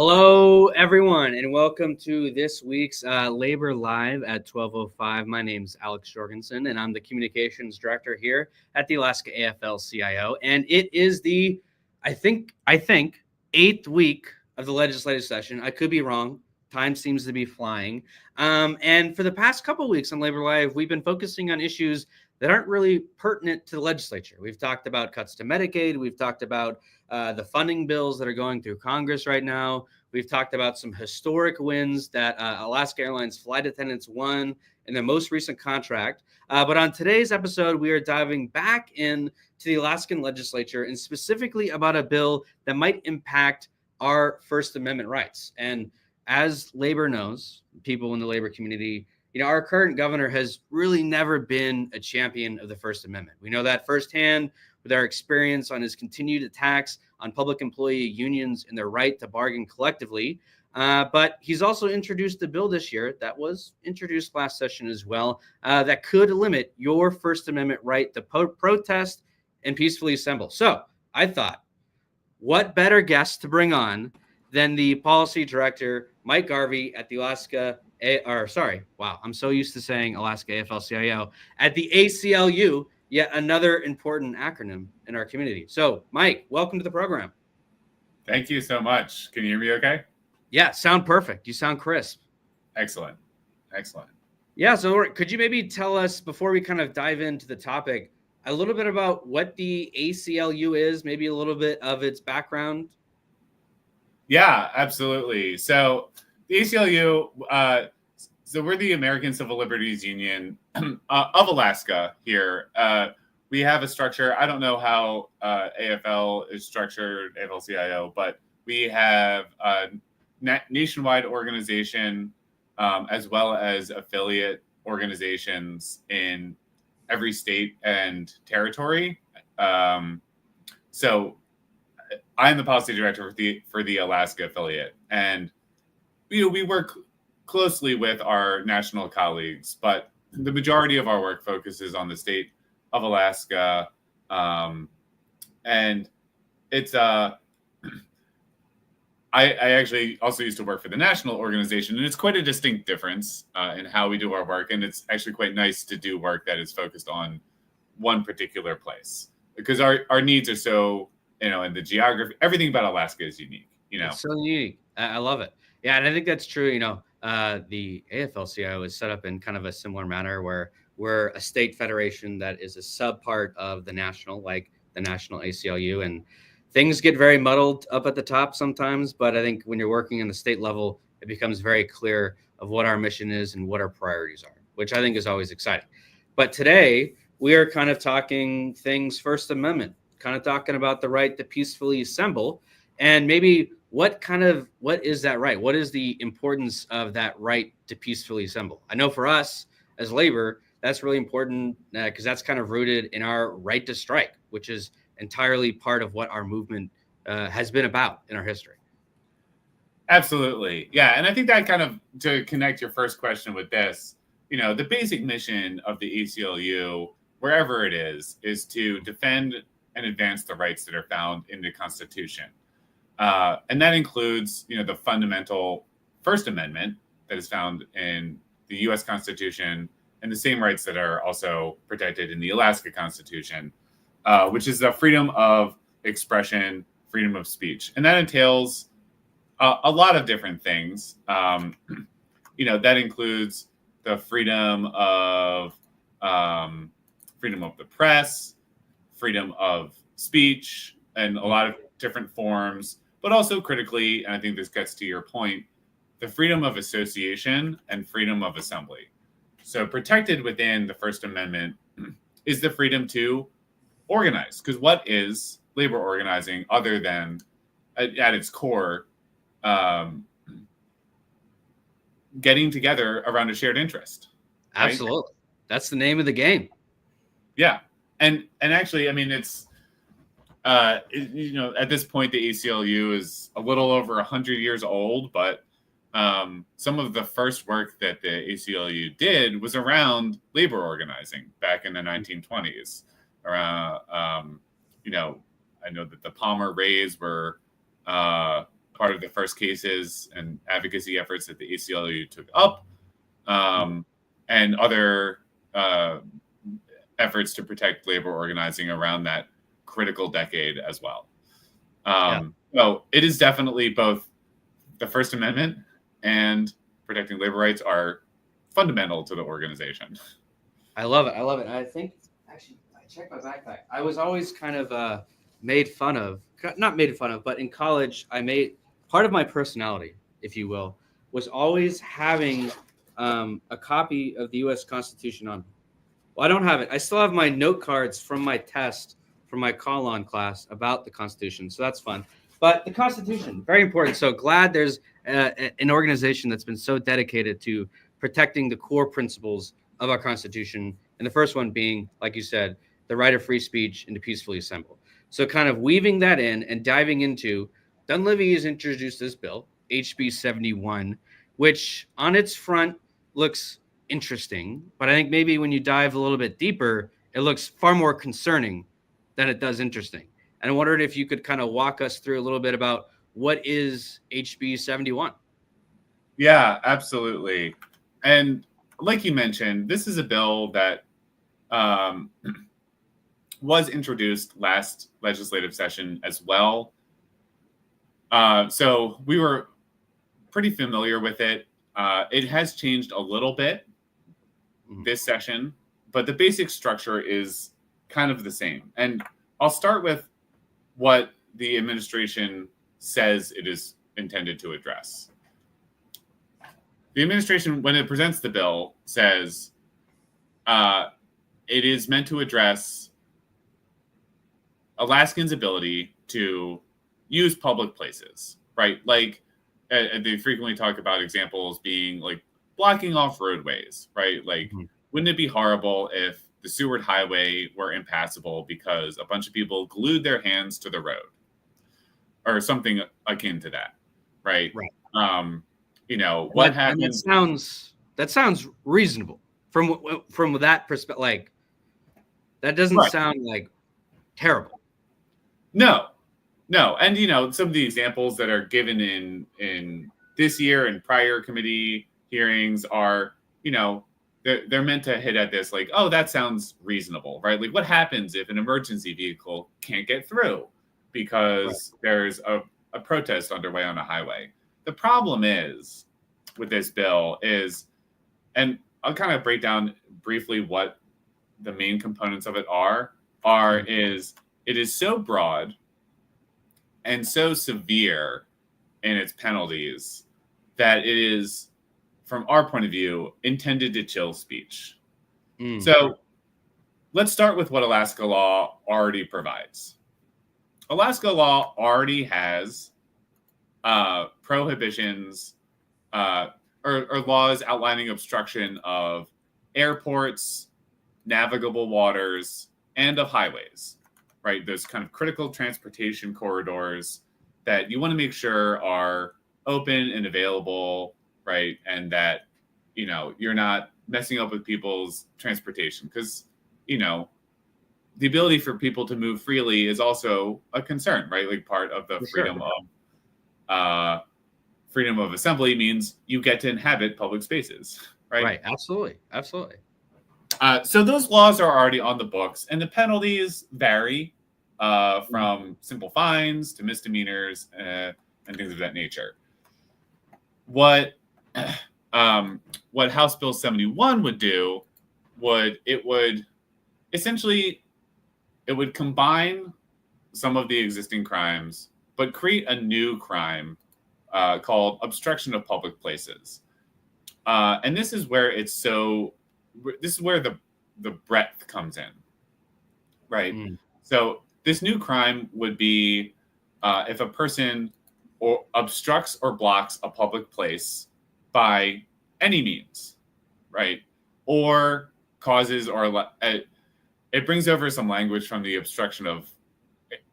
Hello, everyone, and welcome to this week's Labor Live at 12:05. My name's Alex Jorgensen, and I'm the Communications Director here at the Alaska AFL-CIO. And it is the, I think, eighth week of the legislative session. I could be wrong. Time seems to be flying. And for the past couple of weeks on Labor Live, we've been focusing on issues that aren't really pertinent to the legislature. We've talked about cuts to Medicaid. We've talked about the funding bills that are going through Congress right now. We've talked about some historic wins that Alaska Airlines flight attendants won in their most recent contract. But on today's episode, we are diving back into the Alaskan legislature and specifically about a bill that might impact our First Amendment rights. And as labor knows, people in the labor community, our current governor has really never been a champion of the First Amendment. We know that firsthand with our experience on his continued attacks on public employee unions and their right to bargain collectively. But he's also introduced a bill this year that was introduced last session as well that could limit your First Amendment right to protest and peacefully assemble. So I thought, what better guest to bring on than the policy director, Mike Garvey at the Alaska I'm so used to saying Alaska AFL-CIO at the ACLU, yet another important acronym in our community. So, Mike, welcome to the program. Thank you so much. Can you hear me okay? Yeah, sound perfect. You sound crisp. Excellent. Yeah, so could you maybe tell us, before we kind of dive into the topic, a little bit about what the ACLU is, maybe a little bit of its background? Yeah, absolutely. So the ACLU, so we're the American Civil Liberties Union of Alaska here. We have a structure. I don't know how AFL is structured, AFL-CIO, but we have a nationwide organization as well as affiliate organizations in every state and territory. So I'm the policy director for the Alaska affiliate, and we work closely with our national colleagues, but the majority of our work focuses on the state of Alaska, and it's I actually also used to work for the national organization, and it's quite a distinct difference in how we do our work, and it's actually quite nice to do work that is focused on one particular place because our needs are so, and the geography, everything about Alaska is unique. It's so unique. I love it. Yeah, and I think that's true. The AFL-CIO is set up in kind of a similar manner where we're a state federation that is a subpart of the national, like the national ACLU, and things get very muddled up at the top sometimes. But I think when you're working on the state level, it becomes very clear of what our mission is and what our priorities are, which I think is always exciting. But today we are kind of talking things First Amendment, kind of talking about the right to peacefully assemble, and maybe what is that right? What is the importance of that right to peacefully assemble? I know for us as labor, that's really important because that's kind of rooted in our right to strike, which is entirely part of what our movement has been about in our history. Absolutely. Yeah. And I think that kind of, to connect your first question with this, the basic mission of the ACLU, wherever it is to defend and advance the rights that are found in the Constitution. And that includes, the fundamental First Amendment that is found in the U.S. Constitution and the same rights that are also protected in the Alaska Constitution, which is the freedom of expression, freedom of speech. And that entails a lot of different things. That includes the freedom of the press, freedom of speech, and a lot of different forms, but also critically, and I think this gets to your point, the freedom of association and freedom of assembly. So protected within the First Amendment is the freedom to organize. Because what is labor organizing other than, at its core, getting together around a shared interest? Right? Absolutely. That's the name of the game. Yeah. And actually, I mean, it's, at this point, the ACLU is a little over 100 years old, but some of the first work that the ACLU did was around labor organizing back in the 1920s. Around, I know that the Palmer Rays were part of the first cases and advocacy efforts that the ACLU took up, and other efforts to protect labor organizing around that critical decade as well. So it is definitely both the First Amendment and protecting labor rights are fundamental to the organization. I love it. I love it. I think actually I checked my backpack. I was always kind of made fun of, not made fun of, but in college I made part of my personality, if you will, was always having a copy of the U.S. Constitution on me. Well, I don't have it. I still have my note cards from my test from my call-on class about the Constitution, so that's fun. But the Constitution, very important. So glad there's an organization that's been so dedicated to protecting the core principles of our Constitution, and the first one being, like you said, the right of free speech and to peacefully assemble. So kind of weaving that in and diving into, Dunleavy has introduced this bill, HB 71, which on its front looks interesting, but I think maybe when you dive a little bit deeper, it looks far more concerning than it does interesting. And I wondered if you could kind of walk us through a little bit about what is HB 71. Yeah, absolutely. And like you mentioned, this is a bill that was introduced last legislative session as well. So we were pretty familiar with it. It has changed a little bit this session, but the basic structure is kind of the same. And I'll start with what the administration says it is intended to address. The administration, when it presents the bill, says it is meant to address Alaskans' ability to use public places, right? Like they frequently talk about examples being like blocking off roadways, right? Like, wouldn't it be horrible if the Seward Highway were impassable because a bunch of people glued their hands to the road or something akin to that, right? You know, what happens? That sounds reasonable from that perspective. Like, that doesn't sound like terrible. No. And, you know, some of the examples that are given in this year and prior committee hearings are, you know, they're meant to hit at this like, oh, that sounds reasonable, right? Like, what happens if an emergency vehicle can't get through because there's a protest underway on a highway? The problem is with this bill is, and I'll kind of break down briefly what the main components of it is it is so broad and so severe in its penalties that it is, from our point of view, intended to chill speech. So let's start with what Alaska law already provides. Alaska law already has prohibitions or laws outlining obstruction of airports, navigable waters, and of highways, right? Those kind of critical transportation corridors that you want to make sure are open and available, right? And that, you know, you're not messing up with people's transportation because, you know, the ability for people to move freely is also a concern, right? Like part of the freedom of assembly means you get to inhabit public spaces, right? Right. Absolutely. So those laws are already on the books, and the penalties vary from simple fines to misdemeanors and things of that nature. What House Bill 71 would do would essentially combine some of the existing crimes, but create a new crime called obstruction of public places. And this is where the breadth comes in, right? So this new crime would be if a person obstructs or blocks a public place by any means, right? Or causes it brings over some language from the obstruction of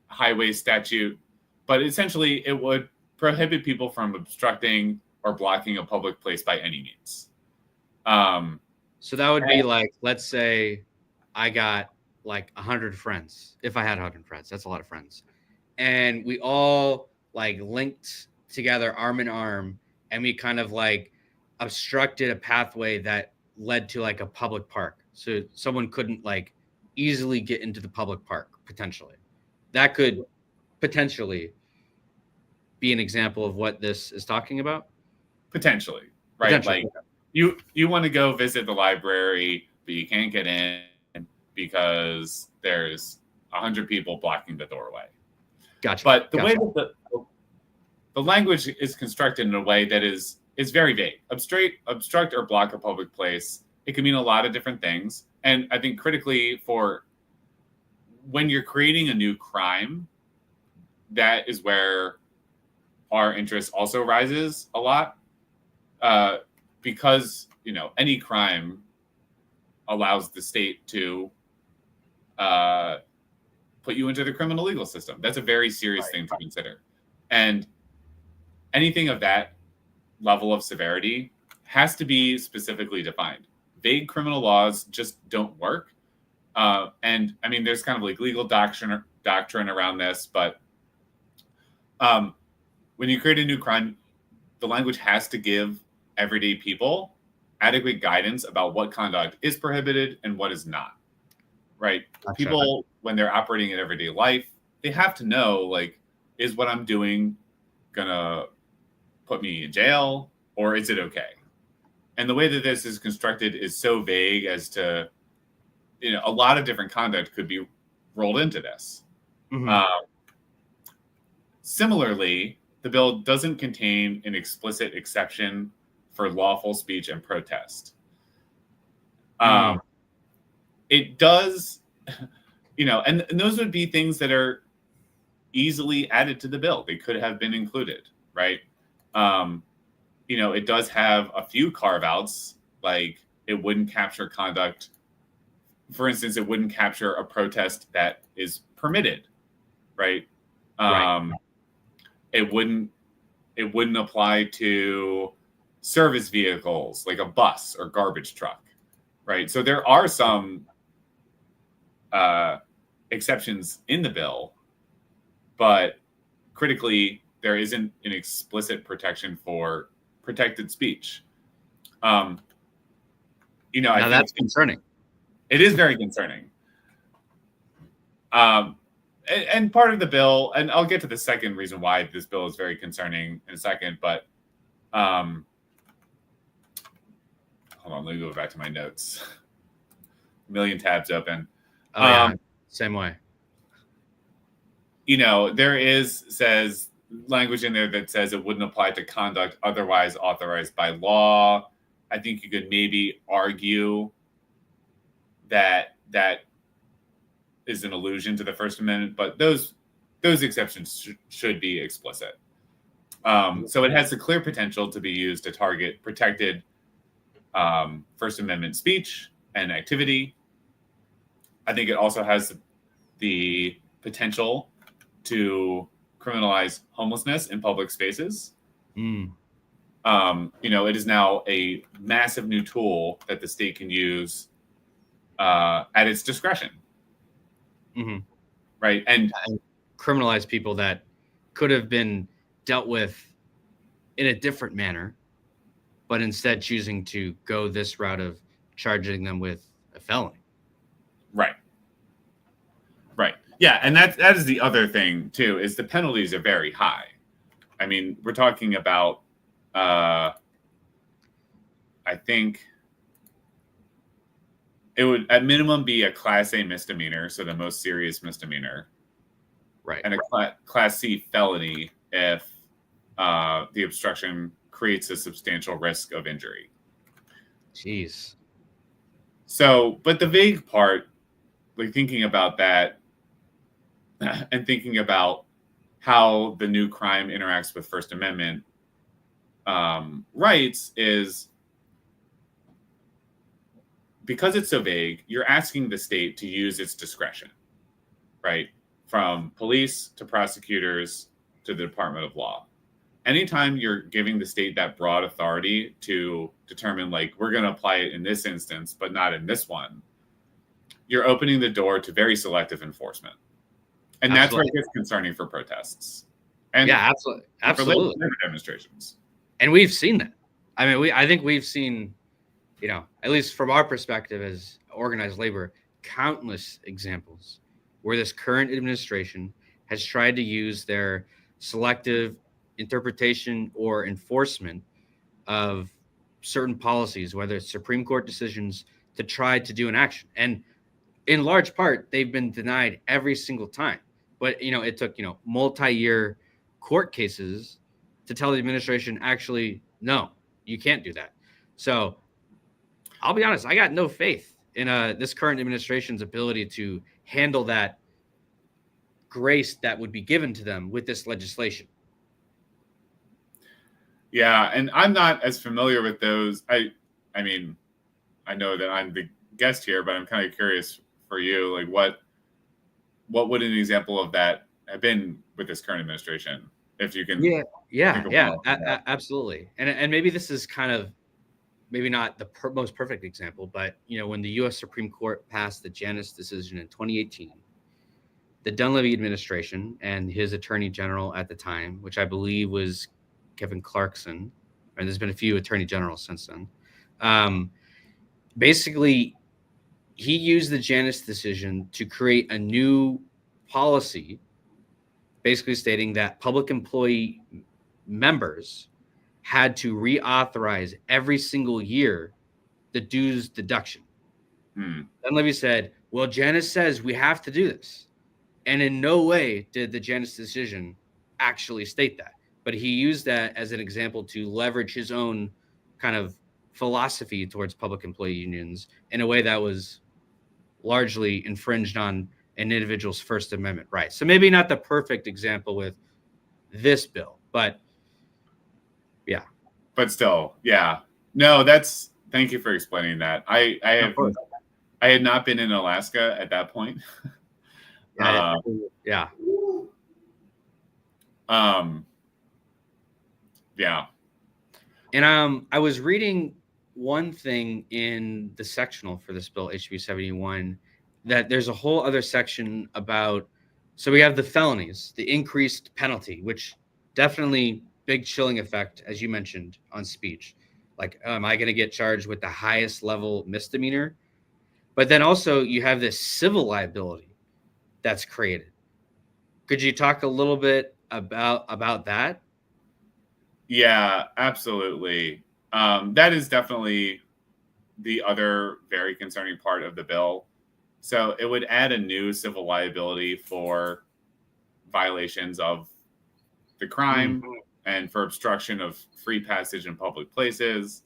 highway statute, but essentially it would prohibit people from obstructing or blocking a public place by any means. So that would be like, let's say I got like 100 friends. If I had 100 friends, that's a lot of friends. And we all like linked together arm in arm, and we kind of like obstructed a pathway that led to like a public park. So someone couldn't like easily get into the public park potentially. That could potentially be an example of what this is talking about. Potentially, right? Like you want to go visit the library, but you can't get in because there's 100 people blocking the doorway. Gotcha. But the way that the language is constructed in a way that is very vague. Obstruct or block a public place. It can mean a lot of different things. And I think critically for when you're creating a new crime, that is where our interest also rises a lot. Because, you know, any crime allows the state to put you into the criminal legal system. That's a very serious thing to consider. And anything of that level of severity has to be specifically defined. Vague criminal laws just don't work. And I mean, there's kind of like legal doctrine around this, but when you create a new crime, the language has to give everyday people adequate guidance about what conduct is prohibited and what is not. Right? Gotcha. People, when they're operating in everyday life, they have to know, like, is what I'm doing gonna put me in jail, or is it okay? And the way that this is constructed is so vague as to, you know, a lot of different conduct could be rolled into this. Mm-hmm. Similarly, the bill doesn't contain an explicit exception for lawful speech and protest. It does, you know, and those would be things that are easily added to the bill. They could have been included, right? You know, it does have a few carve-outs, like it wouldn't capture conduct. For instance, it wouldn't capture a protest that is permitted, right? It wouldn't apply to service vehicles like a bus or garbage truck, right? So there are some exceptions in the bill, but critically, there isn't an explicit protection for protected speech. You know, now that's concerning. It is very concerning. And part of the bill, and I'll get to the second reason why this bill is very concerning in a second, but hold on, let me go back to my notes. A million tabs open. Same way. You know, there says language in there that says it wouldn't apply to conduct otherwise authorized by law. I think you could maybe argue that is an allusion to the First Amendment, but those exceptions should be explicit. So it has the clear potential to be used to target protected First Amendment speech and activity. I think it also has the potential to criminalize homelessness in public spaces. You know, it is now a massive new tool that the state can use at its discretion. Mm-hmm. Right. And criminalize people that could have been dealt with in a different manner, but instead choosing to go this route of charging them with a felony. Right. Right. Yeah. And that is the other thing, too, is the penalties are very high. I mean, we're talking about, I think it would at minimum be a Class A misdemeanor, so the most serious misdemeanor. Right. And a Class C felony if the obstruction creates a substantial risk of injury. Jeez. So, but the vague part, like thinking about that and thinking about how the new crime interacts with First Amendment rights is, because it's so vague, you're asking the state to use its discretion, right? From police to prosecutors to the Department of Law. Anytime you're giving the state that broad authority to determine, like, we're going to apply it in this instance, but not in this one, you're opening the door to very selective enforcement. And Absolutely. That's where it gets concerning for protests. And yeah, absolutely, for absolutely. labor demonstrations. And we've seen that. I mean, I think we've seen, at least from our perspective as organized labor, countless examples where this current administration has tried to use their selective interpretation or enforcement of certain policies, whether it's Supreme Court decisions, to try to do an action. And in large part, they've been denied every single time. But, it took, multi-year court cases to tell the administration, actually, no, you can't do that. So I'll be honest, I got no faith in this current administration's ability to handle that grace that would be given to them with this legislation. Yeah, and I'm not as familiar with those. I mean, I know that I'm the guest here, but I'm kind of curious for you, like what would an example of that have been with this current administration? If you can, Yeah, absolutely. And maybe this is kind of maybe not the most perfect example, but when the U.S. Supreme Court passed the Janus decision in 2018, the Dunleavy administration and his attorney general at the time, which I believe was Kevin Clarkson, and there's been a few attorney generals since then, basically he used the Janus decision to create a new policy, basically stating that public employee members had to reauthorize every single year the dues deduction. Dunleavy said, well, Janus says we have to do this. And in no way did the Janus decision actually state that. But he used that as an example to leverage his own kind of philosophy towards public employee unions in a way that was largely infringed on an individual's First Amendment rights. So maybe not the perfect example with this bill, but yeah. But still, yeah. No, thank you for explaining that. I had not been in Alaska at that point. Yeah. Yeah. And I was reading one thing in the sectional for this bill, HB 71, that there's a whole other section about, so we have the felonies, the increased penalty, which definitely big chilling effect, as you mentioned, on speech. Like, am I going to get charged with the highest level misdemeanor? But then also you have this civil liability that's created. Could you talk a little bit about that? Yeah, absolutely. That is definitely the other very concerning part of the bill. So it would add a new civil liability for violations of the crime and for obstruction of free passage in public places.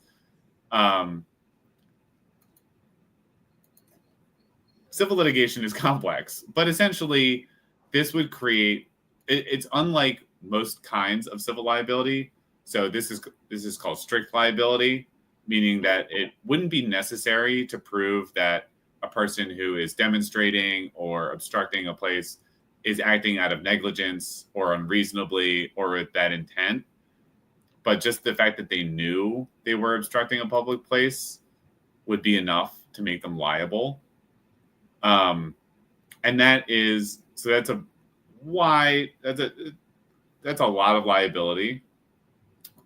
Civil litigation is complex, but essentially this would create, it's unlike most kinds of civil liability. So this is called strict liability, meaning that it wouldn't be necessary to prove that a person who is demonstrating or obstructing a place is acting out of negligence or unreasonably or with that intent. But just the fact that they knew they were obstructing a public place would be enough to make them liable. And that's a lot of liability.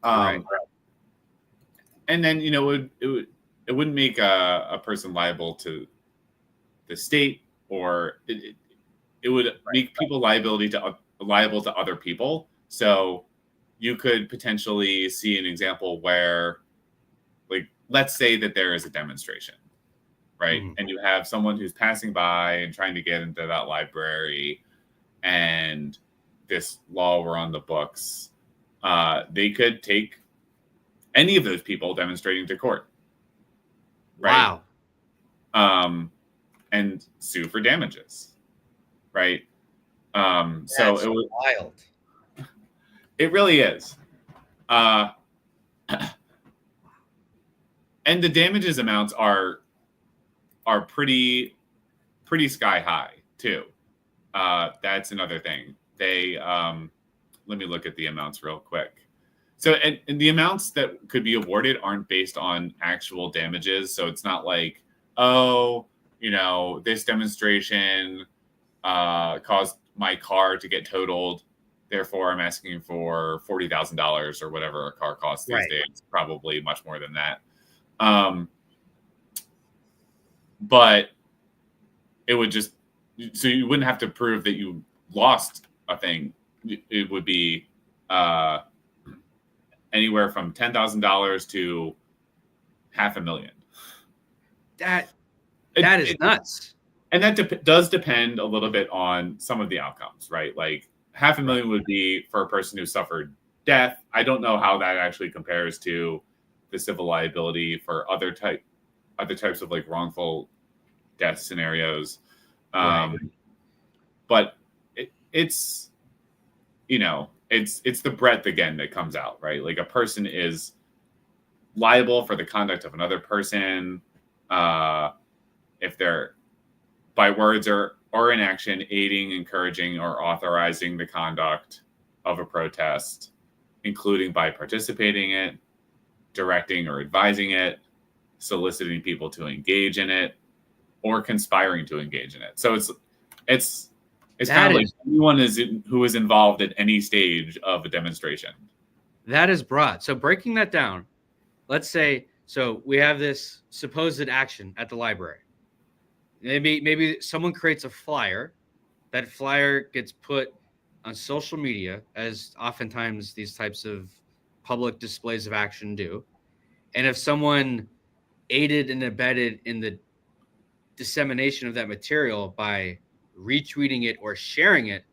Right. And then, it wouldn't make a person liable to the state, or it would make people liable to other people. So you could potentially see an example where, like, let's say that there is a demonstration, right? And you have someone who's passing by and trying to get into that library, and this law were on the books. They could take any of those people demonstrating to court. Right? Wow. And sue for damages. Right? So it was wild. It really is. And the damages amounts are pretty sky high too. That's another thing. They let me look at the amounts real quick. So, and the amounts that could be awarded aren't based on actual damages. So it's not like, this demonstration caused my car to get totaled, therefore I'm asking for $40,000 or whatever a car costs these days, probably much more than that. But it would just, so you wouldn't have to prove that you lost a thing. It would be anywhere from $10,000 to $500,000. That is nuts. And that does depend a little bit on some of the outcomes, right? Like $500,000 would be for a person who suffered death. I don't know how that actually compares to the civil liability for other types of like wrongful death scenarios. But it's it's the breadth again that comes out, right? Like a person is liable for the conduct of another person if they're by words or inaction aiding, encouraging, or authorizing the conduct of a protest, including by participating in it, directing or advising it, soliciting people to engage in it, or conspiring to engage in it. So it's kind of like anyone who is involved at any stage of a demonstration. That is broad. So breaking that down, let's say, so we have this supposed action at the library. Maybe someone creates a flyer. That flyer gets put on social media, as oftentimes these types of public displays of action do. And if someone aided and abetted in the dissemination of that material by retweeting it or sharing it,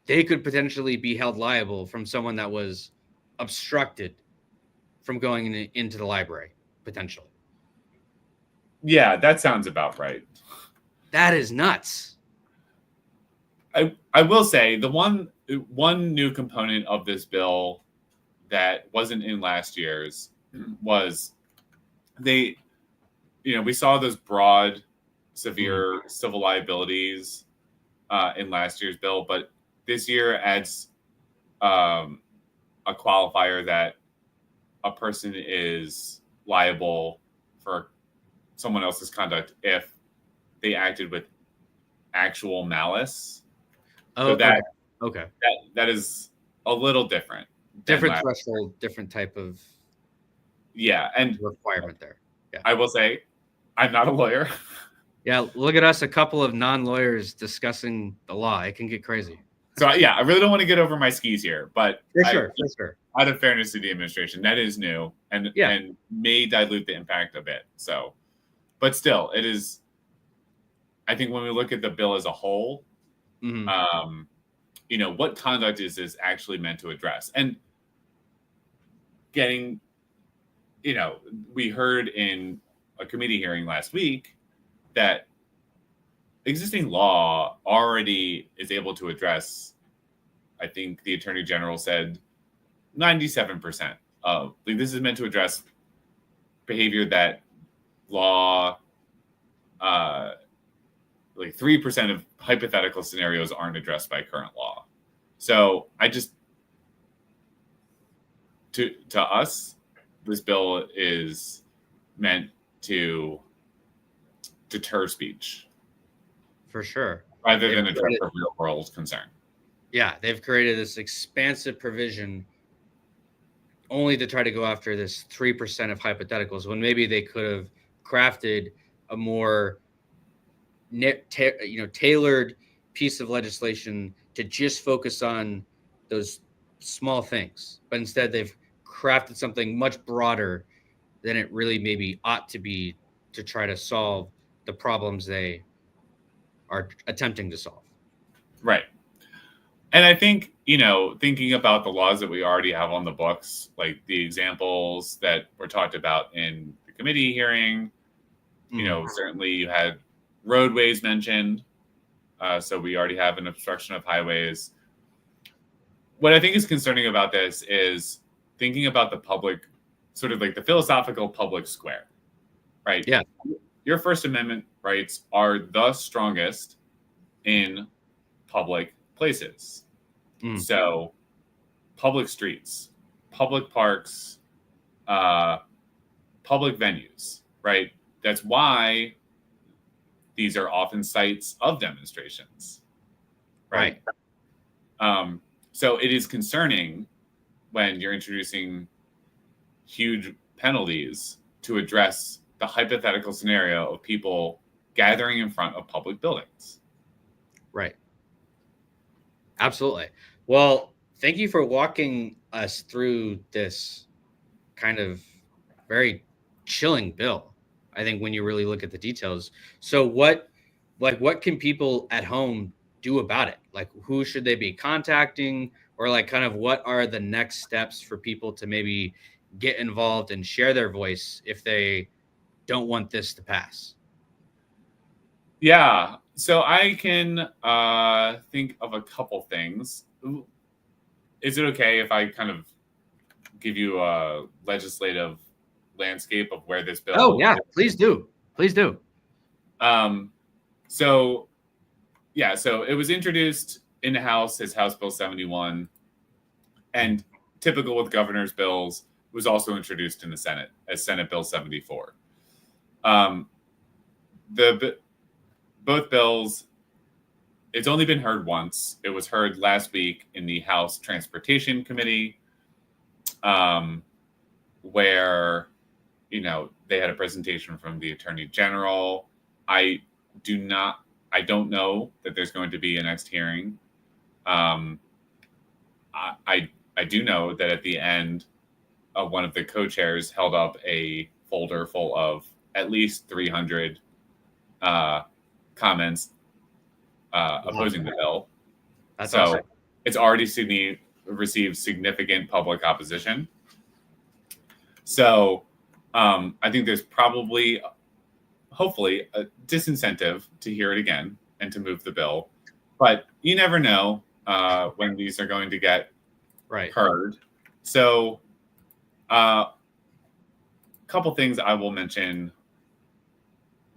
they could potentially be held liable from someone that was obstructed from going into the library, potentially. Yeah, that sounds about right. That is nuts. I will say the one new component of this bill that wasn't in last year's was we saw those broad, severe civil liabilities in last year's bill, but this year adds a qualifier that a person is liable for someone else's conduct if they acted with actual malice. Oh, so okay. That is a little different. Different threshold, different type of and requirement there. Yeah. I will say, I'm not a lawyer. Yeah, look at us, a couple of non-lawyers discussing the law. It can get crazy. So I really don't want to get over my skis here, but for sure. Out of fairness to the administration, that is new and may dilute the impact a bit. So, but still, it is. I think when we look at the bill as a whole, what conduct is this actually meant to address? And getting, we heard in a committee hearing last week that existing law already is able to address, I think the Attorney General said 97% of, this is meant to address behavior that law, 3% of hypothetical scenarios aren't addressed by current law. So I just, to us, this bill is meant to deter speech. For sure. Rather than address a real world concern. Yeah, they've created this expansive provision only to try to go after this 3% of hypotheticals when maybe they could have crafted a more tailored piece of legislation to just focus on those small things. But instead, they've crafted something much broader than it really maybe ought to be to try to solve the problems they are attempting to solve. Right. And I think, thinking about the laws that we already have on the books, like the examples that were talked about in the committee hearing, certainly you had roadways mentioned. So we already have an obstruction of highways. What I think is concerning about this is thinking about the public, sort of like the philosophical public square, right? Yeah. Your First Amendment rights are the strongest in public places. So public streets, public parks, public venues, right? That's why these are often sites of demonstrations, right? So it is concerning when you're introducing huge penalties to address the hypothetical scenario of people gathering in front of public buildings. Right. Absolutely. Well, thank you for walking us through this kind of very chilling bill. I think when you really look at the details. So what can people at home do about it? Like, who should they be contacting, or like kind of what are the next steps for people to maybe get involved and share their voice if they don't want this to pass? Yeah. So I can think of a couple things. Is it okay if I kind of give you a legislative landscape of where this bill? Oh yeah, please do. Please do. So it was introduced in the House as House Bill 71, and typical with governor's bills, was also introduced in the Senate as Senate Bill 74. Both bills, it's only been heard once. It was heard last week in the House Transportation Committee, where, they had a presentation from the Attorney General. I don't know that there's going to be a next hearing. I do know that at the end, one of the co-chairs held up a folder full of at least 300 comments opposing the bill. That's so awesome. It's already received significant public opposition. So I think there's probably, hopefully, a disincentive to hear it again and to move the bill. But you never know when these are going to get heard. So a couple things I will mention.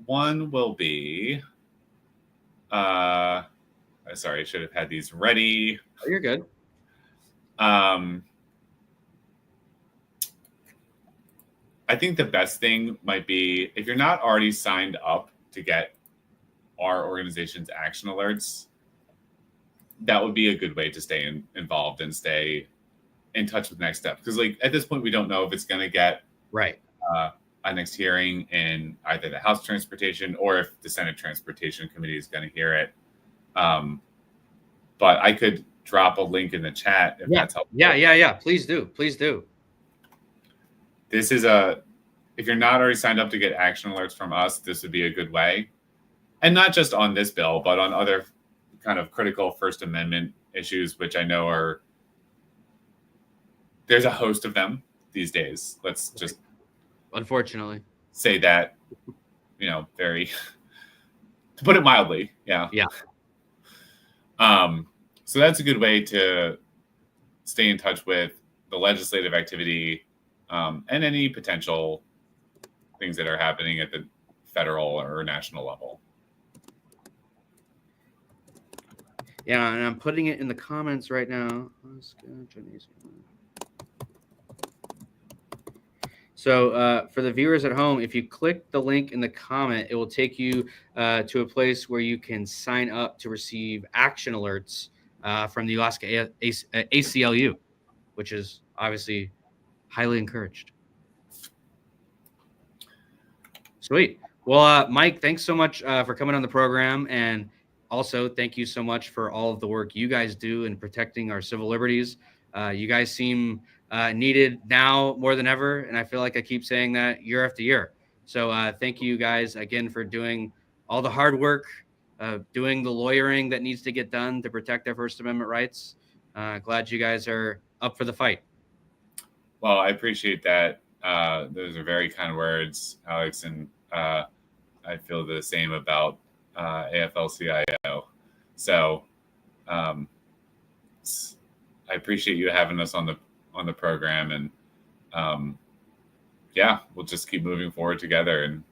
One will be, sorry, I should have had these ready. Oh, you're good. I think the best thing might be, if you're not already signed up to get our organization's action alerts, that would be a good way to stay involved and stay in touch with next steps. Because at this point, we don't know if it's going to get a next hearing in either the House Transportation or if the Senate Transportation Committee is going to hear it. But I could drop a link in the chat if that's helpful. Yeah. Please do. This is if you're not already signed up to get action alerts from us, this would be a good way. And not just on this bill, but on other kind of critical First Amendment issues, which I know there's a host of them these days. Let's just unfortunately say that, very, to put it mildly. Yeah. So that's a good way to stay in touch with the legislative activity and any potential things that are happening at the federal or national level. Yeah, and I'm putting it in the comments right now. So for the viewers at home, if you click the link in the comment, it will take you to a place where you can sign up to receive action alerts from the Alaska ACLU, which is obviously highly encouraged. Sweet. Well, Mike, thanks so much for coming on the program. And also, thank you so much for all of the work you guys do in protecting our civil liberties. You guys seem needed now more than ever. And I feel like I keep saying that year after year. So thank you guys again for doing all the hard work, doing the lawyering that needs to get done to protect our First Amendment rights. Glad you guys are up for the fight. Well, I appreciate that. Those are very kind words, Alex. And I feel the same about AFL-CIO. So I appreciate you having us on the program, and we'll just keep moving forward together in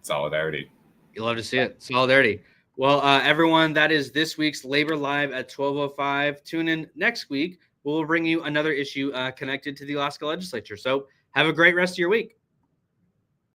solidarity. You love to see it. Solidarity. Well, everyone, that is this week's Labor Live at 12:05. Tune in next week. We'll bring you another issue connected to the Alaska legislature. So have a great rest of your week.